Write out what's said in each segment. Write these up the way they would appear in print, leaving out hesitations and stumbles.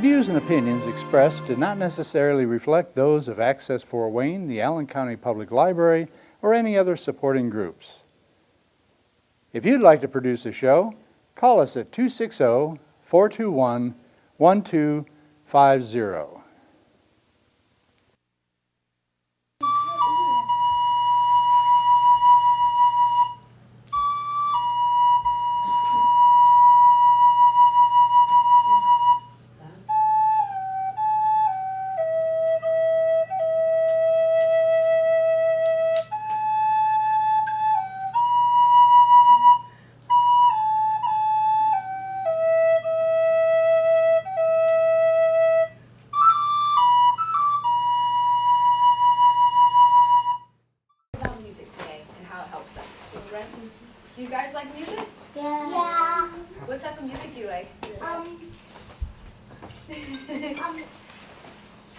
The views and opinions expressed do not necessarily reflect those of Access Fort Wayne, the Allen County Public Library, or any other supporting groups. If you'd like to produce a show, call us at 260-421-1250. Do you guys like music? Yeah. What type of music do you like?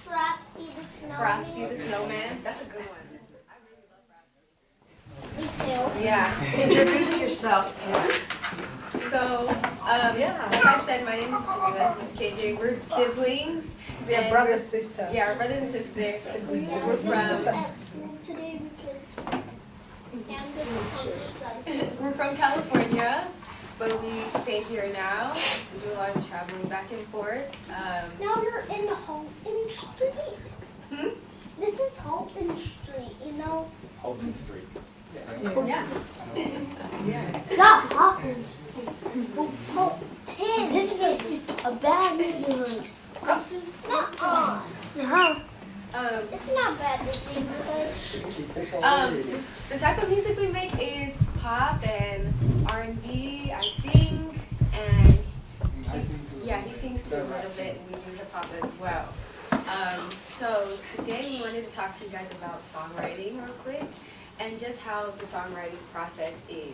Frosty the Snowman. Frosty the Snowman. That's a good one. Me too. Yeah. Introduce yourself, kids. So, like I said, my name is Miss KJ. We're siblings. We are brothers, sisters. Yeah, we're brothers and sisters. We're from At school today because we're from California, but we stay here now. We do a lot of traveling back and forth. now you're in Holton Street. This is Holton Street, you know? Holton Street. Yeah. Yes. Not Holton. Holton. This is just a bad neighborhood. It's not bad neighborhood. The type of music we make is pop and R&B. I sing, and he sings too a little bit, and we do hip hop as well. So today we wanted to talk to you guys about songwriting real quick, and just how the songwriting process is.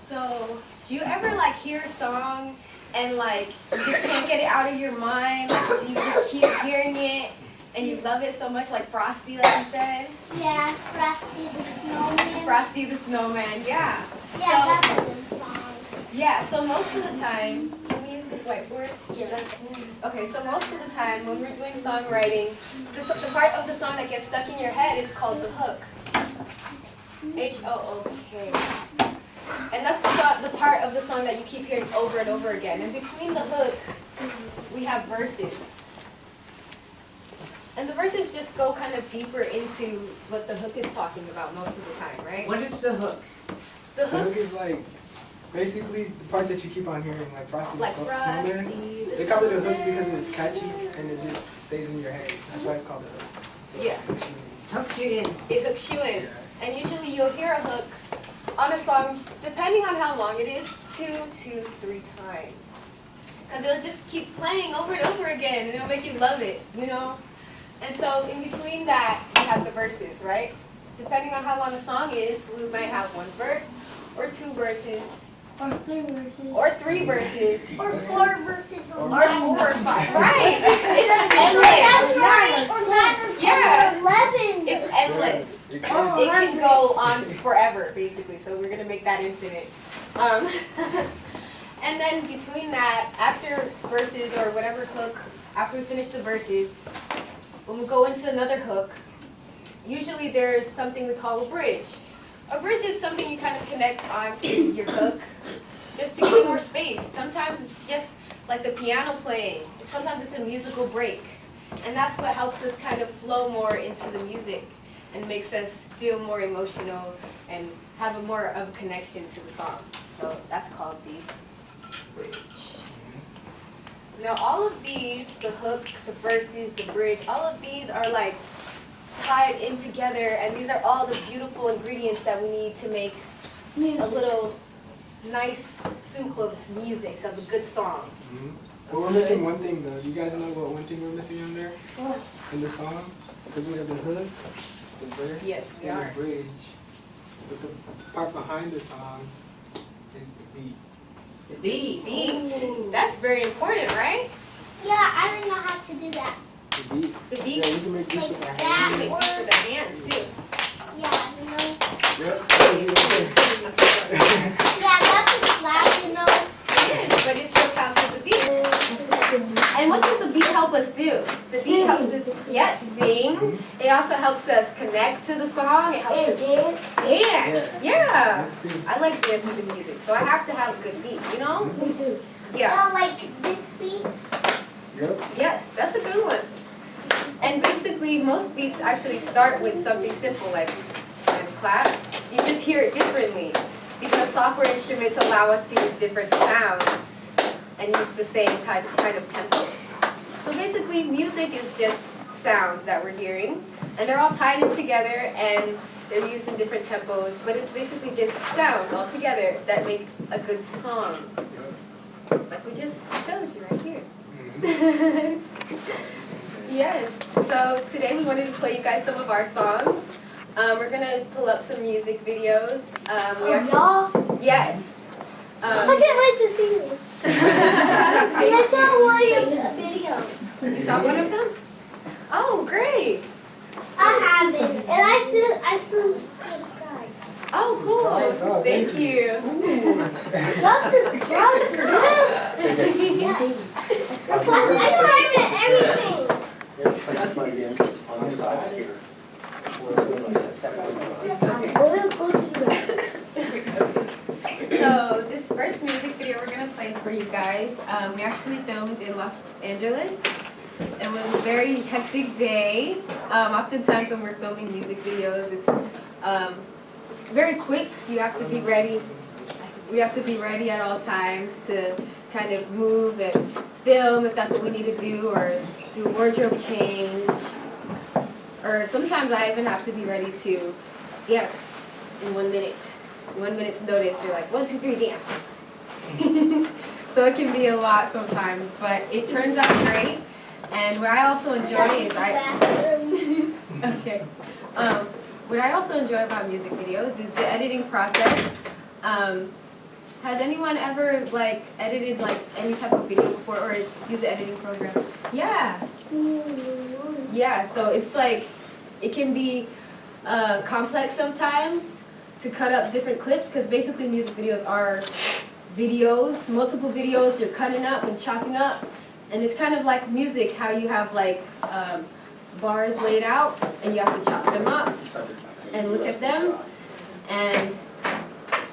So, do you ever like hear a song and like you just can't get it out of your mind? Like you just keep hearing it and you love it so much, like Frosty, like you said? Yeah, Frosty the Snowman. Frosty the Snowman, yeah. Yeah, that's a good song. Yeah, so most of the time, can we use this whiteboard? Yeah. Okay, so most of the time when we're doing songwriting, the part of the song that gets stuck in your head is called the hook. H-O-O-K. And that's the part of the song that you keep hearing over and over again. And between the hook, we have verses. And the verses just go kind of deeper into what the hook is talking about most of the time, right? What is the hook? The The hook, hook is like basically the part that you keep on hearing, like Frosty like the Snowman. Frosty the They call it a hook Snowman. because it's catchy and it just stays in your head. That's why it's called a hook. So Yeah. Hooks you in. It hooks you in. And usually you'll hear a hook on a song, depending on how long it is, 2 to 3 times. Because it'll just keep playing over and over again, and it'll make you love it, you know? And so in between that, we have the verses, right? Depending on how long a song is, we might have 1 verse, or 2 verses, Or 3 verses. or 3 verses, Or 4 verses. Or or 9 4 or verses. 5. Right! It's That's endless. right. Or 9 or 10 Yeah. or 11. It's endless. It Oh. It can go on forever, basically, so we're going to make that infinite. And then between that, after verses or whatever hook, after we finish the verses, when we go into another hook, usually there's something we call a bridge. A bridge is something you kind of connect onto your hook, just to give more space. Sometimes it's just like the piano playing. Sometimes it's a musical break. And that's what helps us kind of flow more into the music and makes us feel more emotional and have a more of a connection to the song. So that's called the bridge. Now all of these, the hook, the verses, the bridge, all of these are like tied in together, and these are all the beautiful ingredients that we need to make a little nice soup of music, of a good song. But we're missing one thing though. Do you guys know what one thing we're missing on there? What? In the song? Because we have the hook, the verse, Yes, we and are. the bridge. But the part behind the song is the beat. The beat. Beat. That's very important, right? Yeah, I don't know how to do that. The beat. The Yeah, beat. we can make beats with our Like You hands. make beats with the hands too. Yeah, you know. Yep. that'll be okay. Yeah, that's a slap, you know. It is, but it still counts as a beat. And what does a beat us do. The beat helps us, yes, sing. It also helps us connect to the song. It helps us dance. Yeah. I like dancing to music, so I have to have a good beat, you know? Me too. Yeah. Like this beat. Yep. Yes, that's a good one. And basically, most beats actually start with something simple like clap. You just hear it differently because software instruments allow us to use different sounds and use the same kind of tempos. So basically, music is just sounds that we're hearing, and they're all tied in together, and they're used in different tempos, but it's basically just sounds all together that make a good song. Like we just showed you right here. Yes, so today we wanted to play you guys some of our songs. We're going to pull up some music videos. Y'all? Yes. I can't wait to see this. I saw one of the videos. You saw one of them? Oh, great. I haven't, and I still subscribe. Oh, cool. Thank you. Love to subscribe to them. Yeah. I subscribe to everything. We'll go to the So this first music video we're going to play for you guys, we actually filmed in Los Angeles. It was a very hectic day. Oftentimes when we're filming music videos, it's very quick. You have to be ready. We have to be ready at all times to kind of move and film if that's what we need to do, or do a wardrobe change. Or sometimes I even have to be ready to dance in 1 minute. 1 minute's notice, they're like, 1, 2, 3, dance. So it can be a lot sometimes, but it turns out great. And what I also enjoy is okay. What I also enjoy about music videos is the editing process. Has anyone ever edited any type of video before or used the editing program? Yeah. Yeah, so it's it can be complex sometimes to cut up different clips, because basically music videos are videos, multiple videos you're cutting up and chopping up. And it's kind of like music, how you have bars laid out and you have to chop them up and look at them, and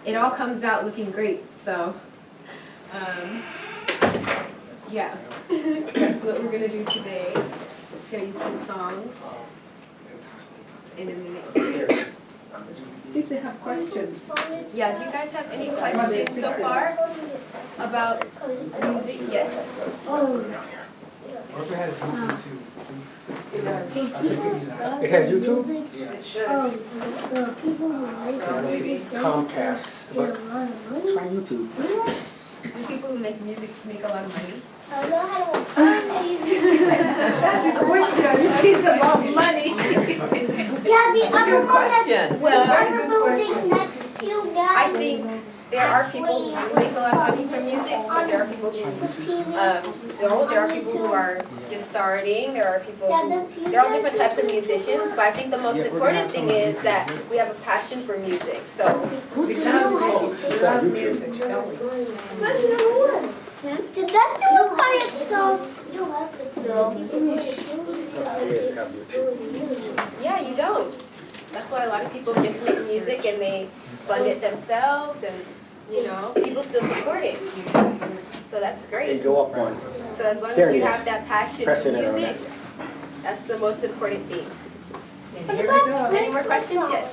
it all comes out looking great. So yeah, that's what we're gonna do today. Show you some songs in a minute. See if they have questions. Yeah, do you guys have any questions so far about music? Yes. What if it has YouTube too? It has YouTube? It should. The people who make Comcast. But try YouTube. Do people who make music make a lot of money? I know how to That's his question. He's about money. Yeah, the other Good one that question. Well, the other building next to you guys. I think there are people who make a lot of money from music, but there are people who don't. There are people who are just starting. There are people who, there are all different types of musicians, but I think the most important thing is that we have a passion for music. So, We love music, don't we? That's number one. Did that do it by itself? You don't have to yeah, you don't. That's why a lot of people just make music and they fund it themselves, and people still support it. So that's Hey, great. go up one. So as long There as it you is. have that passion Press for it in on music, that's the most important thing. And here we go. Any more questions? Yes.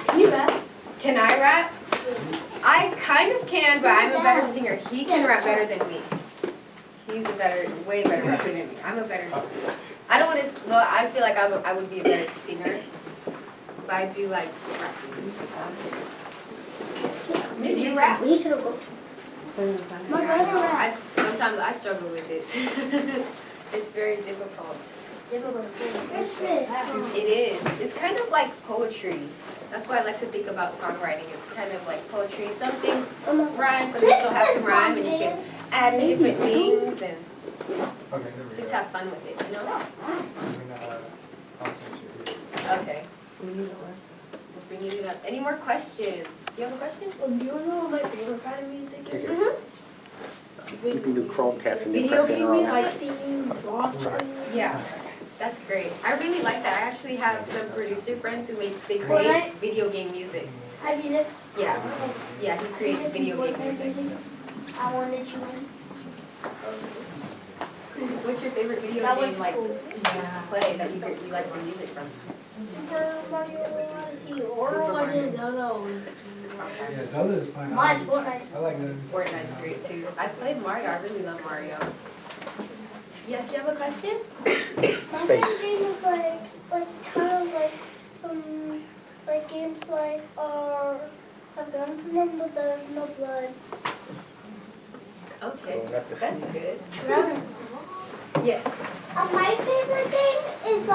Can you rap? Can I rap? I kind of can, but I'm a better singer. He can rap better than me. He's way better rapper than me. I'm a better singer. I don't want to, well, I feel like I would be a better singer, but I do like rapping. Can you rap? We should have go My Yeah, I brother know. raps. Sometimes I struggle with it. It's very difficult. It's good. It is. It's kind of like poetry. That's why I like to think about songwriting. It's kind of like poetry. Some things rhyme, some things don't have to rhyme, and you can add in different things and Okay, there we just go. have fun with it, you know? Okay. We're bringing it up. Any more questions? Do you have a question? Do you know what my favorite kind of music is? Mm-hmm. You can do Chromecast and then Video press game enter on. music? Yeah, that's great. I really like that. I actually have some producer friends who create video game music. Have you just? Yeah, yeah, he creates video game music. I wanted you in. What's your favorite video That game one's like cool. you used to play that you like the music from? Super Mario Odyssey or Super Mario. Legend of Zelda. Yeah, Zelda is fine. Mine's Fortnite. I like that. Fortnite's great too. I played Mario. I really love Mario. Yes, you have a question? My Space. favorite game is like kind of like some games like have guns in them but there's no blood. Okay, that's good. Yes. My favorite game is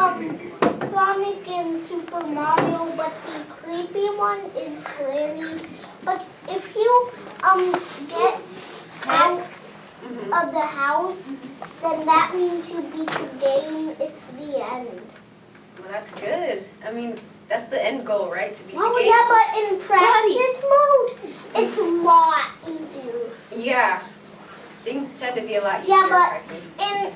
Sonic and Super Mario, but the creepy one is Granny. But if you get out of the house, then that means you beat the game. It's the end. Well, that's good. I mean, that's the end goal, right? To beat Oh the game. yeah, but in practice mode, it's a lot easier. Yeah. Things tend to be a lot easier Yeah, in but practice. in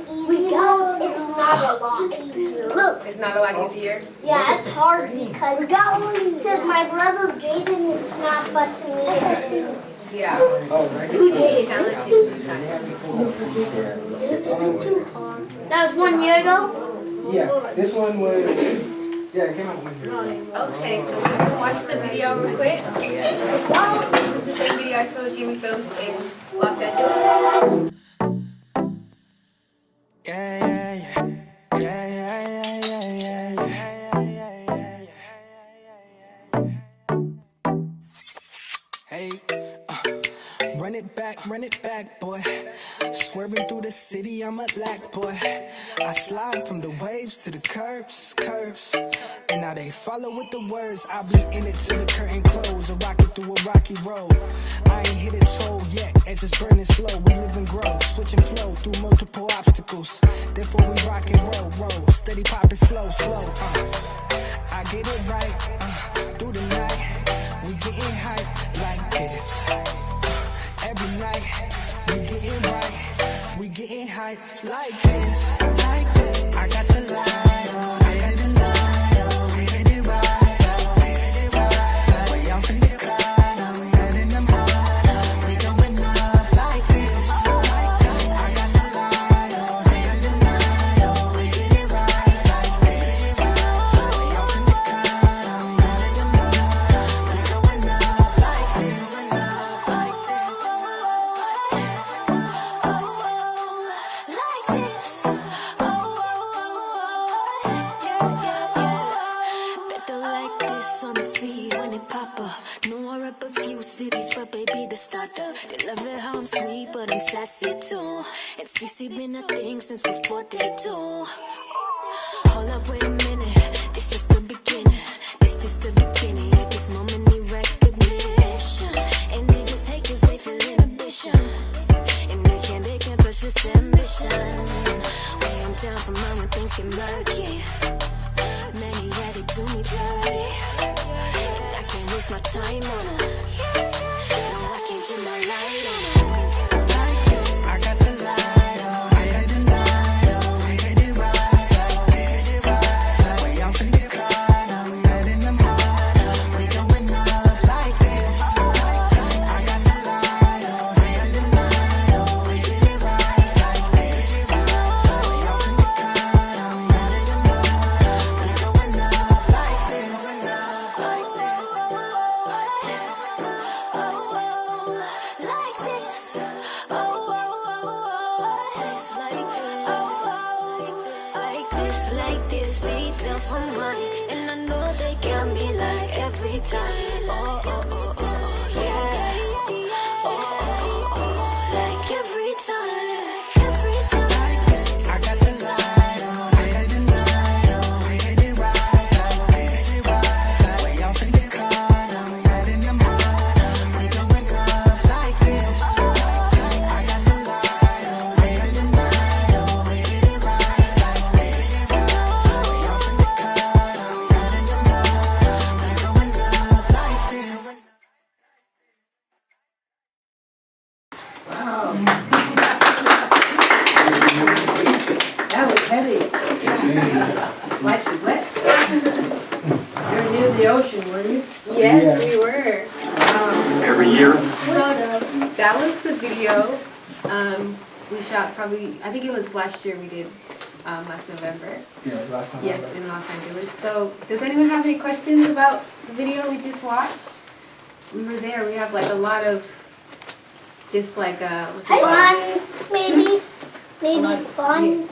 easy mode, it's not a lot easier. Look. It's not a lot easier. Yeah, it's hard because to my brother Jaden it's not, but to me it is. Yeah. Oh, right. It's challenging sometimes. That was 1 year ago? Yeah, this one was, yeah, it came out 1 year ago. Okay, so we're gonna watch the video real quick. This is the same video I told you we filmed in Los Angeles. Hey, run it back, boy. Swerving through the city, I'm a lack, boy. I slide from the waves to the curves. And now they follow with the words. I'll be in it till the curtain close. A rocket through a rocky road. I ain't hit a toll yet, as it's burning slow. We live and grow, switch and flow through multiple obstacles. Therefore we rock and roll. Steady popping slow. I get it right, through the night. We getting hype like this. Every night, we getting right. We getting hype like this. I got the light on. We get it right. Way off in the cloud, I'm heading them high. We going up like this. I got the light on. We get it right like this. Way off in the cloud, I'm heading them high. We going up like this. Cities, but baby, the starter. They love it how I'm sweet, but I'm sassy too. And CC been a thing since before day 2. Hold up, wait a minute. This just the beginning. Yeah, this moment need recognition. And they just hate 'cause they feel inhibition. And they can't touch this ambition. Way I'm down for mine when things get murky. Many, yeah, they do me dirty. And I can't waste my time on them. No, I can't dim my light on them. I got the light on. We get it right like this. Way off in the cloud, I'm heading them high. We going up like this. I got the light on. We get it right like this. Way off in the cloud, I'm heading them high. We going up like this. Like this, feet down for mine. And I know they got me like every time. Yeah. Like every time. I got the light on. We get it right like this. Way off in the cloud, I'm heading them high. We going up like this. I got the light on. We get it right like this. Way off in the cloud, I'm heading them high. We going up like this. That was heavy. Slightly wet. You're near the ocean, were you? Yes, we were. Every year? So that was the video. We shot probably, I think it was last year we did, last November. Yeah, last time. Yes, in Los Angeles. So does anyone have any questions about the video we just watched? We were there. We have like a lot of just like what's it called? Fun, maybe fun.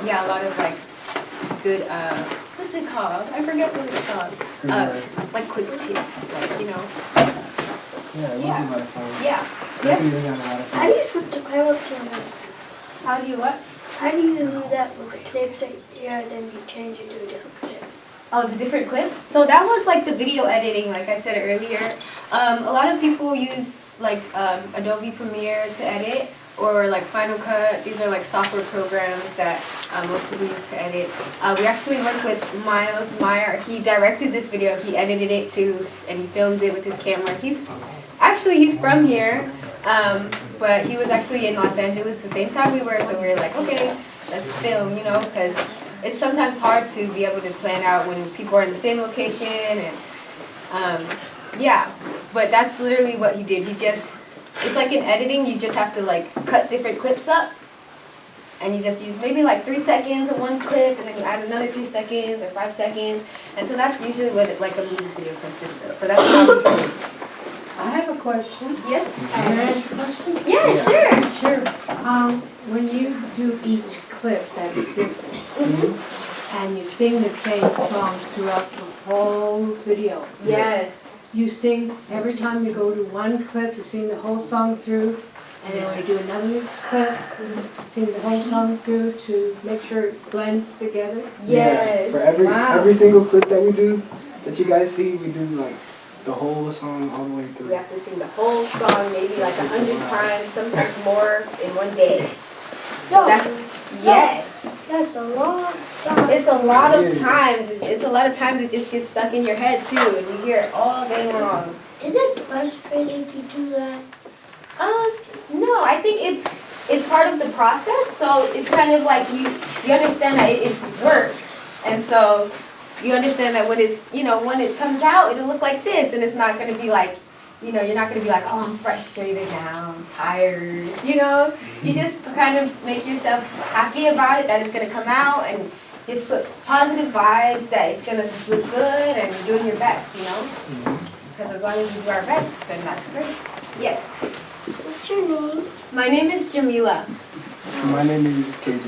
Yeah, a lot of like good what's it called? I forget what it's called. Like quick tips, like you know. Yeah, it was Yeah. a lot of fun. Yeah. We Yes. had a lot of How fun. do you switch the camera camera? How do you what? How do you do that with the clips that yeah, then you change it to a different clip? Oh, the different clips? So that was like the video editing, like I said earlier. A lot of people use like Adobe Premiere to edit, or like Final Cut. These are like software programs that most people use to edit. We actually worked with Miles Meyer. He directed this video. He edited it too, and he filmed it with his camera. He's from here, but he was actually in Los Angeles the same time we were, so we were like, okay, let's film, you know, because it's sometimes hard to be able to plan out when people are in the same location, and yeah, but that's literally what he did. It's like in editing, you just have to like cut different clips up, and you just use maybe like 3 seconds of one clip, and then you add another 3 seconds or 5 seconds, and so that's usually what like a music video consists of. So that's how we do it. I have a question. Yes? Can I ask a question? Yeah, sure. Sure. When you do each clip that's different, and you sing the same song throughout the whole video, Yes. you sing, every time you go to one clip, you sing the whole song through, and then when you do another clip, sing the whole song through to make sure it blends together? Yes. For every Wow. every single clip that we do, that you guys see, we do like the whole song all the way through. We have to sing the whole song maybe like 100 times, sometimes more in one day. So that's, yes. That's a long time. It's a lot of times. It's a lot of times it just gets stuck in your head too, and you hear it all day long. Is it frustrating to do that? No, I think it's part of the process. So it's kind of like you understand that it's work, and so you understand that when it's when it comes out, it'll look like this, and it's not going to be like you're not going to be like, oh, I'm frustrated now, I'm tired. You just kind of make yourself happy about it that it's going to come out, and just put positive vibes that it's going to look good, and you're doing your best. Because as long as we do our best, then that's great. Yes. What's your name? My name is Jamila. So my name is KJ.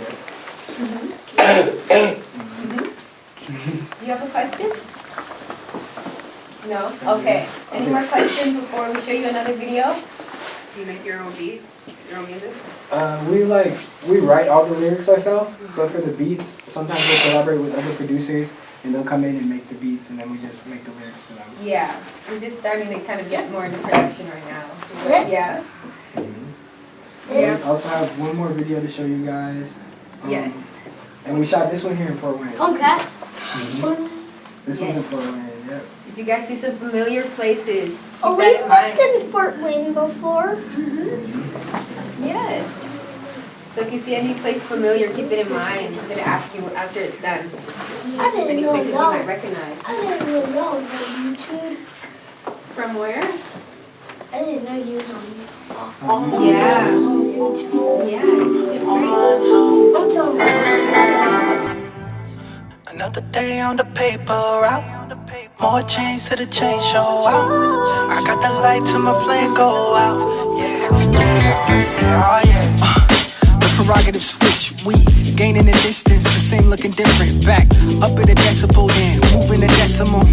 Do you have a question? No? Okay. Any more questions before we show you another video? Do you make your own beats, your own music? We write all the lyrics ourselves, but for the beats, sometimes we collaborate with other producers, and they'll come in and make the beats, and then we just make the lyrics to them. Yeah. We're just starting to kind of get more into production right now. Yeah. We also have one more video to show you guys. Yes. And we shot this one here in Fort Wayne. Tomcats? This one's in Fort Wayne, yep. If you guys see some familiar places, keep Oh, we that in mind. lived in Fort Wayne before. Yes. So if you see any place familiar, keep it in mind. I'm going to ask you after it's done. I didn't Any know places you that. might recognize. I didn't even know it was on YouTube. From where? I didn't know you was on YouTube. Yeah. Yeah, it's great. Another day on the paper route. More chains to the chain show out. I got the light to my flame go out. Yeah. The prerogative switch, we gaining the distance, the same looking different. Back up at a decibel, then moving a decimal.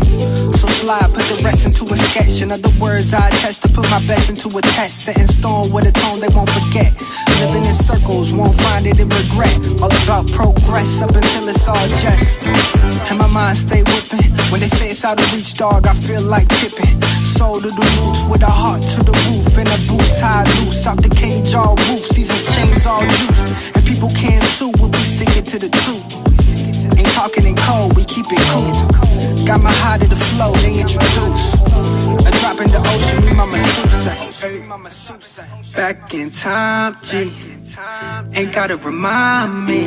So slide, put the rest into a sketch. In other words, I attest to put my best into a test. Set in stone with a tone they won't forget. Living in circles, won't find it in regret. All about progress up until it's all just. And my mind stay whipping. When they say it's out of reach, dog, I feel like Pippin. Soul to the roots with a heart to the roof. And a boot tied loose, out the cage all roof. Seasons chains all juice. And people can too if we stick it to the truth. Ain't talking in code, we keep it cool. Got my heart to the flow, they introduce. A drop in the ocean, me mama Seuss. say. Back in time, G. Ain't gotta remind me.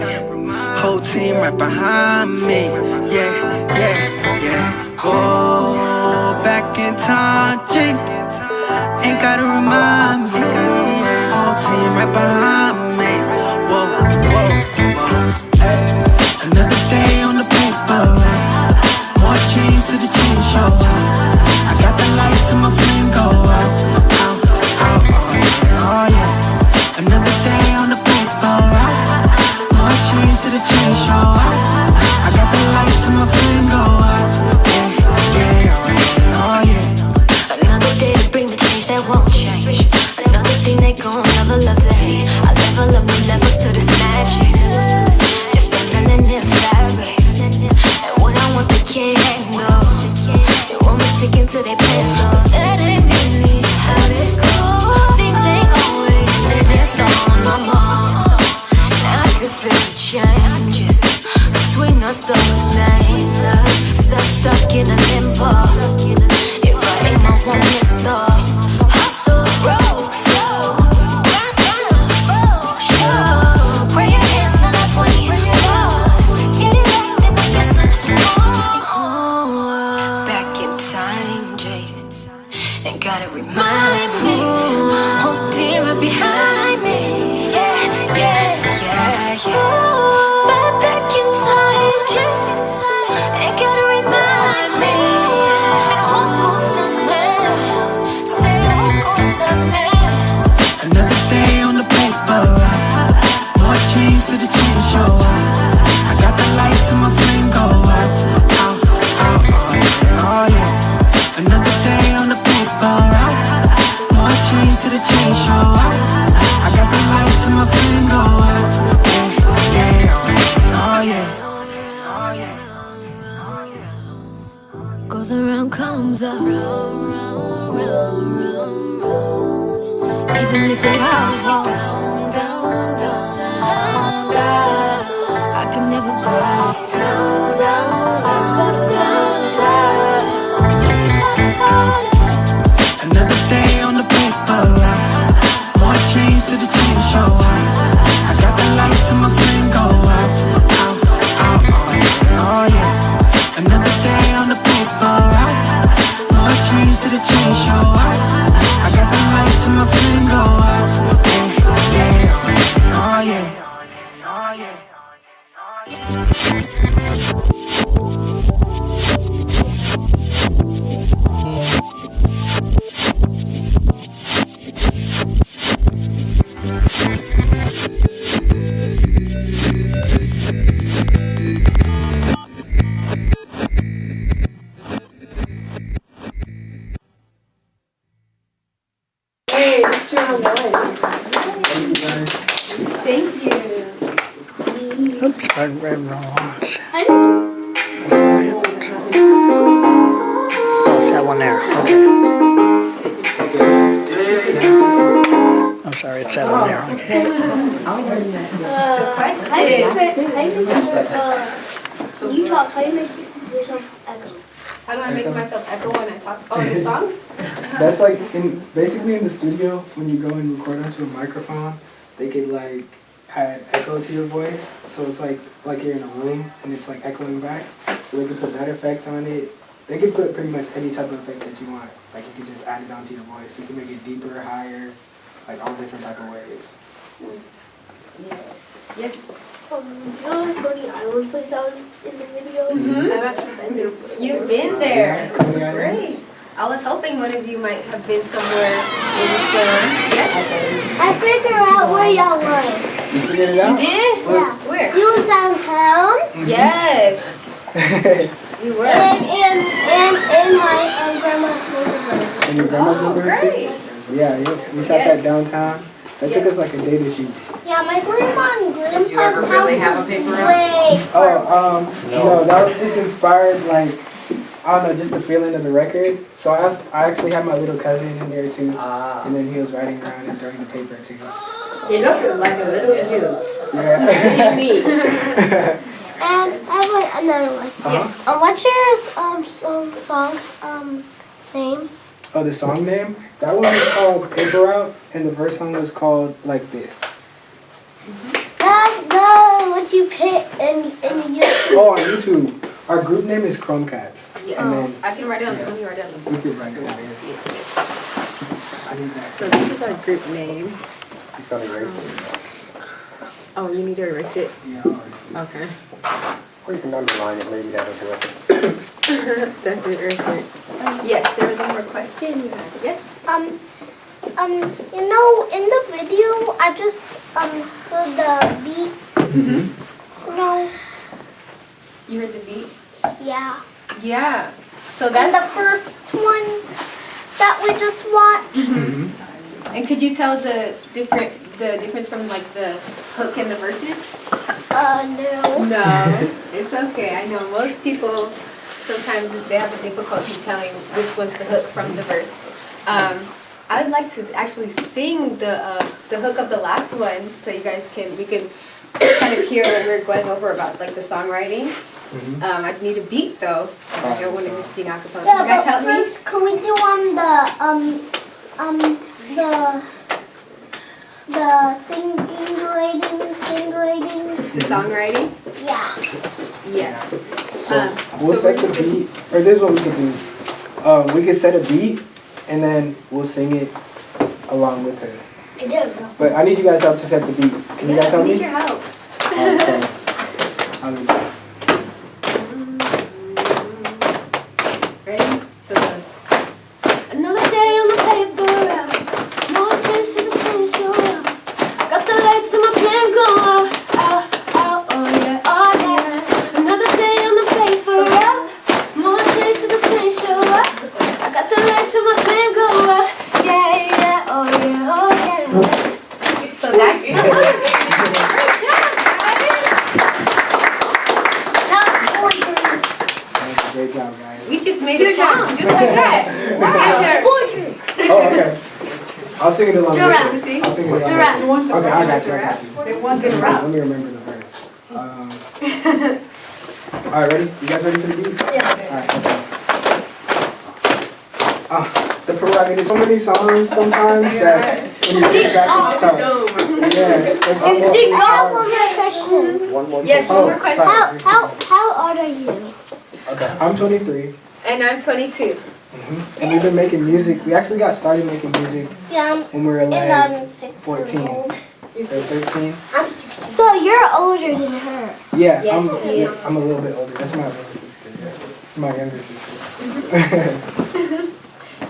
Whole team right behind me. Yeah, yeah, yeah. Oh, back in time, G. Ain't gotta remind me. Whole team right behind me. Whoa, whoa, whoa. Another day on the paper. More chains to the chain show. I got the lights in my flame go out, out, out, oh yeah, oh yeah. Another day on the paper. More chains to the chain show. I got the lights in my flame go out, yeah, yeah, oh yeah, oh yeah. Another day to bring the change that won't change. Another thing they gon' never love to hate. I level up new levels to this magic. Just a melanin fabric. And what I want they can't handle. They want me sticking to their plans, though. That ain't really how this goes. Things ain't always set in stone no more. And I can feel the changes between us, though it's nameless. Stuck in a limbo. If I aim, I won't miss though. Hustle, roll, slow. Rock, down, fall, show. Pray your hands, now 24. Get it right, then I'm guessing. Back in time, Jade. Ain't gotta remind me. Whole team right behind me. Yeah, yeah, yeah, yeah. Back in time, Jade. Ain't gotta remind me. It won't go somewhere. Say it won't go somewhere. Another day on the paper. More chains to the chain show. I got the lights in my flame go out, out, out, oh yeah, oh yeah. Another day on the paper. More chains to the chain show. I got the lights in my flame go out, yeah, yeah, oh yeah, oh yeah, oh yeah. Goes around, comes around. Even if it all falls down, down, down, I can never break down, down, Another day on the paper. More chains to the chain show. I got the lights in my flame go out, out, out, oh yeah, oh yeah. Another day on the paper. More chains to the chain show. I got the lights in my flame go out, yeah, yeah, oh yeah, oh yeah, oh yeah. Hey, let's turn on the light. Thank you guys. Thank you. Oops, I read wrong. I Oh, it's that one there. Okay. I'm sorry, it's that one there. Okay. you talk, how do you make yourself echo? How do I make myself echo when I talk? Oh, the songs? That's like basically in the studio when you go and record onto a microphone, they could like add echo to your voice. So it's like you're in a room and it's like echoing back. So they could put that effect on it. They could put pretty much any type of effect that you want. Like you could just add it onto your voice. You can make it deeper, higher, like all different type of ways. Yes. Yes. You know the Coney Island place I was in the video? Mhm. I've actually been there. You've been there. Coney Island? Great. I was hoping one of you might have been somewhere in Florida. Yes. I figured out where y'all was. You figured it You out? did? Yeah. Where? You was downtown. Yes. You were. And my grandma's neighborhood. And your grandma's Oh, neighborhood too? great. Yeah, we shot Yes. that downtown. That took us like a day to shoot. Yeah, my grandma and Did you ever grandpa's really have a house is paper way Oh, no, that was just inspired, like, I don't know, just the feeling of the record. So I actually had my little cousin in there too, and then he was riding around and throwing the paper too. So, You look like a little you. yeah. Me. And I have like another one. Yes. What's your song name? of the song name. That one was called Paper Route, and the verse song was called Like This. What you put in YouTube? Oh, on YouTube. Our group name is Chromecats. Yes. And then I can write it on. Let me write it on. we could write it down here. I need that. So this is our group name. He's gonna erase it. Oh, you need to erase it? Yeah, I'll erase it. Okay. Or you can underline it, maybe that'll do it. That's it right there. Yes, there was one more question. Yes. You know, in the video, I just heard the beat. You know, You heard the beat? yeah. Yeah. So And that's. the first one that we just watched. And could you tell the difference from like the hook and the verses? No. No, it's okay. I know most people sometimes they have a difficulty telling which one's the hook from the verse. I'd like to actually sing the hook of the last one, so you guys we can kind of hear what we're going over about like the songwriting. I need a beat though. I don't want to just sing a cappella. Yeah, Can you guys but help me? first, can we do the singing grading? The songwriting? Yeah. Yes. We'll so set we're the just gonna- beat, or this is what we could do. We could set a beat, and then we'll sing it along with her. I don't know. But I need you guys help to set the beat. Can you guys Yeah, help I me? need your help. Alright, so, I'll do that. Ready? So it goes. Another day on the paper route. More change to the change show up. Got the lights in my plan going out, out, out. Oh yeah, oh yeah. Another day on the paper route. More change to the change show up. I got the lights in my plan going out. Yeah, yeah, oh yeah, oh yeah. So that's the hook. Great job, guys. Now, poetry. Great job, guys. We just made a song, just like that. Poetry. Oh, okay. I'll sing it along with You're her. right. You see? I'll sing it along with You're right. her. Okay, I got you. I got you. They wanted to Let rap. me remember the verse. Alright, ready? You guys ready for the beat? Yeah. Alright, let's go. The prerogative. So many songs sometimes that when you think back, it's tough. Yeah. Speak up on your question. One more. Yes, one more question. How old are you? Okay, I'm 23. And I'm 22. And we've been making music. We actually got started making music Yeah, when we were and like I'm 6 14. years old. or 13. So you're older than her. Yeah, Yes, he is. I'm a little bit older. That's my little sister. Yeah. My younger sister.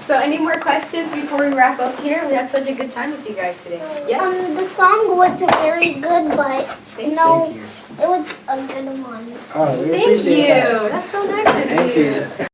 So any more questions before we wrap up here? We had such a good time with you guys today. Yes? The song wasn't very good, but Thank it was a good one. Oh, we Thank appreciate you. that. That's so nice of Thank you. you.